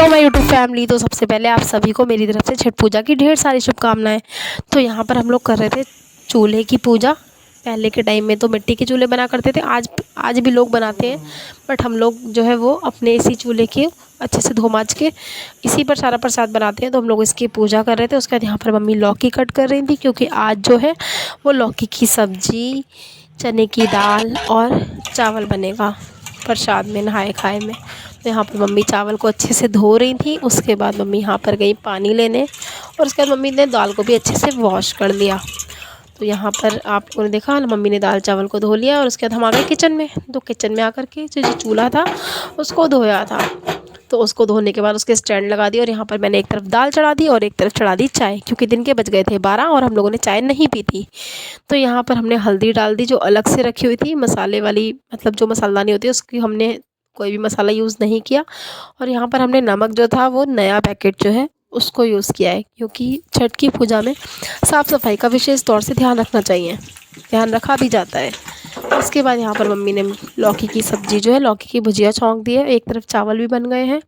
Hello my YouTube family. तो सबसे पहले आप सभी को मेरी तरफ से छठ पूजा की ढेर सारी शुभकामनाएं। तो यहाँ पर हम लोग कर रहे थे चूल्हे की पूजा। पहले के टाइम में तो मिट्टी के चूल्हे बना करते थे, आज भी लोग बनाते हैं, बट हम लोग जो है वो अपने इसी चूल्हे के अच्छे से धो माज के इसी पर सारा प्रसाद बनाते हैं। तो हम लोग इसकी पूजा कर रहे थे। उसके बाद यहाँ पर मम्मी लौकी कट कर रही थी, क्योंकि आज जो है वो लौकी की सब्ज़ी, चने की दाल और चावल बनेगा प्रसाद में, नहाए खाए में। तो यहाँ पर मम्मी चावल को अच्छे से धो रही थी। उसके बाद मम्मी यहाँ पर गई पानी लेने, और उसके बाद मम्मी ने दाल को भी अच्छे से वॉश कर लिया। तो यहाँ पर आप लोगों ने देखा ना, मम्मी ने दाल चावल को धो लिया और उसके बाद हम आ गए किचन में। तो किचन में आकर के जो चूल्हा था उसको धोया था। तो उसको धोने के बाद उसके स्टैंड लगा दी, और यहाँ पर मैंने एक तरफ दाल चढ़ा दी और एक तरफ चढ़ा दी चाय, क्योंकि दिन के बज गए थे 12 और हम लोगों ने चाय नहीं पी थी। तो यहाँ पर हमने हल्दी डाल दी जो अलग से रखी हुई थी, मसाले वाली, मतलब जो मसालदानी होती है उसकी हमने कोई भी मसाला यूज़ नहीं किया। और यहाँ पर हमने नमक जो था वो नया पैकेट जो है उसको यूज़ किया है, क्योंकि छठ की पूजा में साफ़ सफाई का विशेष तौर से ध्यान रखना चाहिए, ध्यान रखा भी जाता है। उसके बाद यहाँ पर मम्मी ने लौकी की सब्ज़ी जो है, लौकी की भुजिया छौंक दी है। एक तरफ चावल भी बन गए हैं,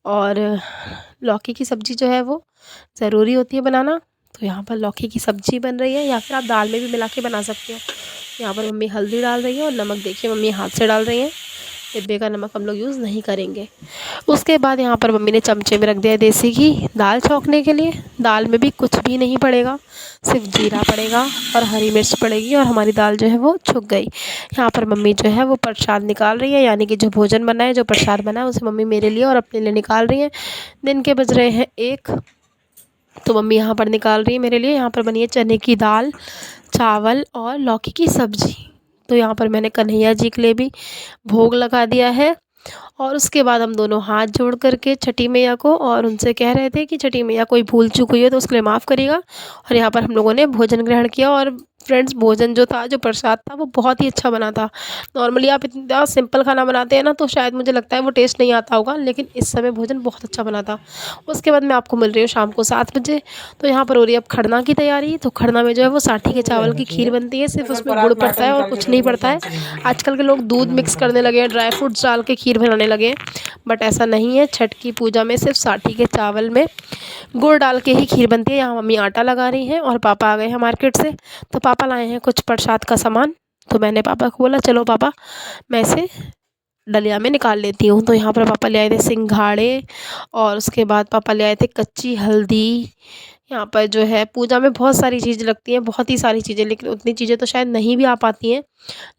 और लौकी की सब्ज़ी जो है वो ज़रूरी होती है बनाना। तो यहाँ पर लौकी की सब्ज़ी बन रही है, या फिर आप दाल में भी मिला के बना सकते हो। यहाँ पर मम्मी हल्दी डाल रही है, और नमक देखिए मम्मी हाथ से डाल रही हैं, डिब्बे का नमक हम लोग यूज़ नहीं करेंगे। उसके बाद यहाँ पर मम्मी ने चमचे में रख दिया देसी घी दाल छौंकने के लिए। दाल में भी कुछ भी नहीं पड़ेगा, सिर्फ जीरा पड़ेगा और हरी मिर्च पड़ेगी, और हमारी दाल जो है वो छुक गई। यहाँ पर मम्मी जो है वो प्रसाद निकाल रही है, यानी कि जो भोजन बना है, जो प्रसाद बना है उसे मम्मी मेरे लिए और अपने लिए निकाल रही है। दिन के बज रहे हैं 1, तो मम्मी यहाँ पर निकाल रही है मेरे लिए। यहाँ पर बनी है चने की दाल, चावल और लौकी की सब्ज़ी। तो यहाँ पर मैंने कन्हैया जी के लिए भी भोग लगा दिया है। और उसके बाद हम दोनों हाथ जोड़ करके छठी मैया को, और उनसे कह रहे थे कि छठी मैया कोई भूल चूक हुई है तो उसके लिए माफ़ करिएगा। और यहाँ पर हम लोगों ने भोजन ग्रहण किया। और फ्रेंड्स, भोजन जो था, जो प्रसाद था, वो बहुत ही अच्छा बना था। नॉर्मली आप इतना सिंपल खाना बनाते हैं ना, तो शायद मुझे लगता है वो टेस्ट नहीं आता होगा, लेकिन इस समय भोजन बहुत अच्छा बना था। उसके बाद मैं आपको मिल रही हूँ शाम को 7 बजे। तो यहाँ पर हो रही है अब खरना की तैयारी। तो खरना में जो है वो साठी के चावल की खीर बनती है, सिर्फ उसमें गुड़ पड़ता है और कुछ नहीं पड़ता है। आजकल के लोग दूध मिक्स करने लगे हैं, ड्राई फ्रूट्स डाल के खीर बनाने लगे हैं, बट ऐसा नहीं है। छठ की पूजा में सिर्फ साठी के चावल में गुड़ डाल के ही खीर बनती है। यहाँ मम्मी आटा लगा रही हैं, और पापा आ गए हैं मार्केट से। तो पापा लाए हैं कुछ प्रसाद का सामान। तो मैंने पापा को बोला चलो पापा, मैं इसे डलिया में निकाल लेती हूँ। तो यहाँ पर पापा ले आए थे सिंघाड़े, और उसके बाद पापा ले आए थे कच्ची हल्दी। यहाँ पर जो है पूजा में बहुत सारी चीज़ें लगती हैं, बहुत ही सारी चीज़ें, लेकिन उतनी चीज़ें तो शायद नहीं भी आ पाती हैं,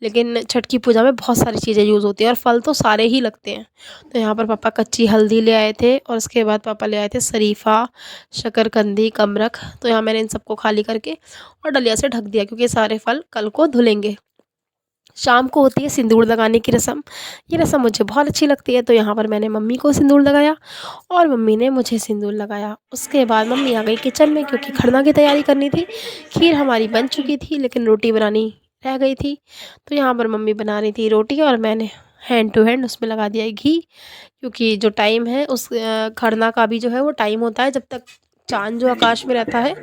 लेकिन छठ की पूजा में बहुत सारी चीज़ें यूज़ होती हैं, और फल तो सारे ही लगते हैं। तो यहाँ पर पापा कच्ची हल्दी ले आए थे, और उसके बाद पापा ले आए थे शरीफा, शकरकंदी, कमरख। तो यहाँ मैंने इन सबको खाली करके और डलिया से ढक दिया, क्योंकि सारे फल कल को धुलेंगे। शाम को होती है सिंदूर लगाने की रस्म। ये रस्म मुझे बहुत अच्छी लगती है। तो यहाँ पर मैंने मम्मी को सिंदूर लगाया, और मम्मी ने मुझे सिंदूर लगाया। उसके बाद मम्मी आ गई किचन में, क्योंकि खरना की तैयारी करनी थी। खीर हमारी बन चुकी थी, लेकिन रोटी बनानी रह गई थी। तो यहाँ पर मम्मी बना रही थी रोटी, और मैंने हैंड टू हैंड उसमें लगा दिया घी, क्योंकि जो टाइम है उस खरना का भी जो है वो टाइम होता है, जब तक चाँद जो आकाश में रहता है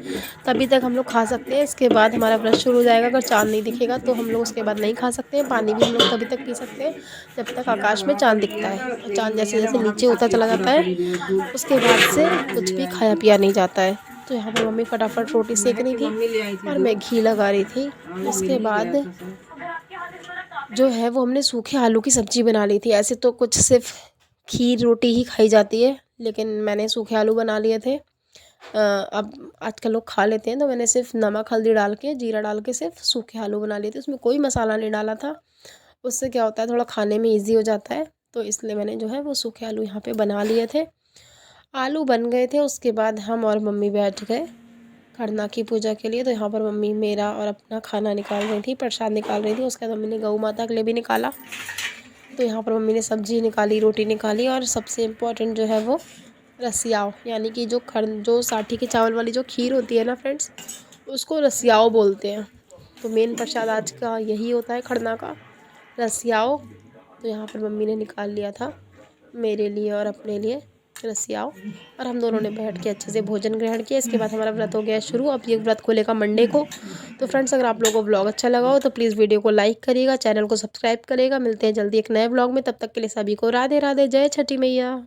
तभी तक हम लोग खा सकते हैं। इसके बाद हमारा व्रत शुरू हो जाएगा। अगर चाँद नहीं दिखेगा तो हम लोग उसके बाद नहीं खा सकते हैं। पानी भी हम लोग तभी तक पी सकते हैं जब तक आकाश में चाँद दिखता है। और चाँद जैसे जैसे नीचे होता चला जाता है, उसके बाद से कुछ भी खाया पिया नहीं जाता है। तो यहाँ पर मम्मी फटाफट रोटी सेक रही थी, और मैं घी लगा रही थी। उसके बाद जो है वो हमने सूखे आलू की सब्ज़ी बना ली थी। ऐसे तो कुछ सिर्फ खीर रोटी ही खाई जाती है, लेकिन मैंने सूखे आलू बना लिए थे। अब आजकल लोग खा लेते हैं, तो मैंने सिर्फ नमक हल्दी डाल के, जीरा डाल के सिर्फ सूखे आलू बना लिए थे। उसमें कोई मसाला नहीं डाला था। उससे क्या होता है, थोड़ा खाने में ईज़ी हो जाता है, तो इसलिए मैंने जो है वो सूखे आलू यहाँ पे बना लिए थे। आलू बन गए थे, उसके बाद हम और मम्मी बैठ गए खरना की पूजा के लिए। तो यहाँ पर मम्मी मेरा और अपना खाना निकाल रही थी, प्रसाद निकाल रही थी। उसके बाद मम्मी ने गऊ माता के लिए भी निकाला। तो यहाँ पर मम्मी ने सब्ज़ी निकाली, रोटी निकाली, और सबसे इम्पोर्टेंट जो है वो रसियाव, यानी कि जो साठी के चावल वाली जो खीर होती है ना फ्रेंड्स, उसको रसियाव बोलते हैं। तो मेन प्रसाद आज का यही होता है खरना का, रसियाव। तो यहाँ पर मम्मी ने निकाल लिया था मेरे लिए और अपने लिए रसियाव, और हम दोनों ने बैठ के अच्छे से भोजन ग्रहण किया। इसके बाद हमारा व्रत हो गया शुरू। अब ये व्रत खुलेगा मंडे को। तो फ्रेंड्स, अगर आप लोगों को ब्लॉग अच्छा लगा हो तो प्लीज़ वीडियो को लाइक करिएगा, चैनल को सब्सक्राइब करिएगा। मिलते हैं जल्दी एक नए ब्लॉग में, तब तक के लिए सभी को राधे राधे, जय छठी मैया।